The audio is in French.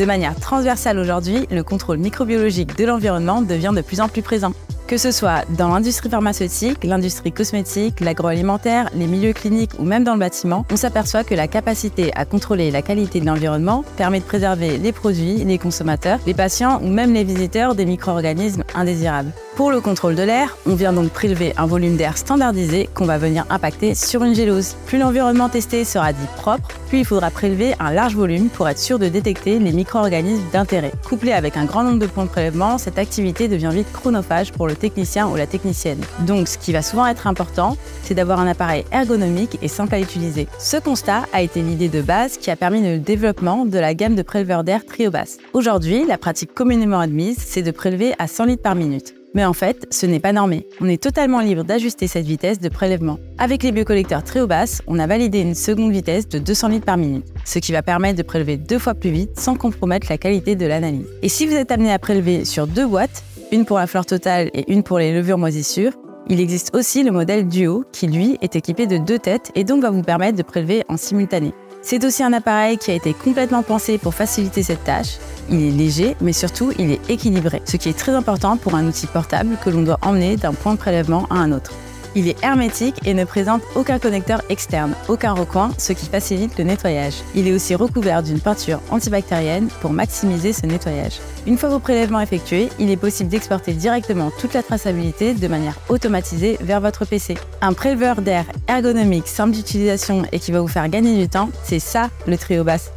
De manière transversale aujourd'hui, le contrôle microbiologique de l'environnement devient de plus en plus présent. Que ce soit dans l'industrie pharmaceutique, l'industrie cosmétique, l'agroalimentaire, les milieux cliniques ou même dans le bâtiment, on s'aperçoit que la capacité à contrôler la qualité de l'environnement permet de préserver les produits, les consommateurs, les patients ou même les visiteurs des micro-organismes indésirables. Pour le contrôle de l'air, on vient donc prélever un volume d'air standardisé qu'on va venir impacter sur une gélose. Plus l'environnement testé sera dit propre, plus il faudra prélever un large volume pour être sûr de détecter les micro-organismes d'intérêt. Couplé avec un grand nombre de points de prélèvement, cette activité devient vite chronophage pour le technicien ou la technicienne. Donc ce qui va souvent être important, c'est d'avoir un appareil ergonomique et simple à utiliser. Ce constat a été l'idée de base qui a permis le développement de la gamme de préleveurs d'air Triobas. Aujourd'hui, la pratique communément admise, c'est de prélever à 100 litres par minute. Mais en fait, ce n'est pas normé. On est totalement libre d'ajuster cette vitesse de prélèvement. Avec les biocollecteurs Triobas, on a validé une seconde vitesse de 200 litres par minute, ce qui va permettre de prélever 2 fois plus vite sans compromettre la qualité de l'analyse. Et si vous êtes amené à prélever sur 2 boîtes, une pour la flore totale et une pour les levures moisissures, il existe aussi le modèle Duo qui, lui, est équipé de 2 têtes et donc va vous permettre de prélever en simultané. C'est aussi un appareil qui a été complètement pensé pour faciliter cette tâche. Il est léger, mais surtout, il est équilibré, ce qui est très important pour un outil portable que l'on doit emmener d'un point de prélèvement à un autre. Il est hermétique et ne présente aucun connecteur externe, aucun recoin, ce qui facilite le nettoyage. Il est aussi recouvert d'une peinture antibactérienne pour maximiser ce nettoyage. Une fois vos prélèvements effectués, il est possible d'exporter directement toute la traçabilité de manière automatisée vers votre PC. Un préleveur d'air ergonomique, simple d'utilisation et qui va vous faire gagner du temps, c'est ça le Triobas.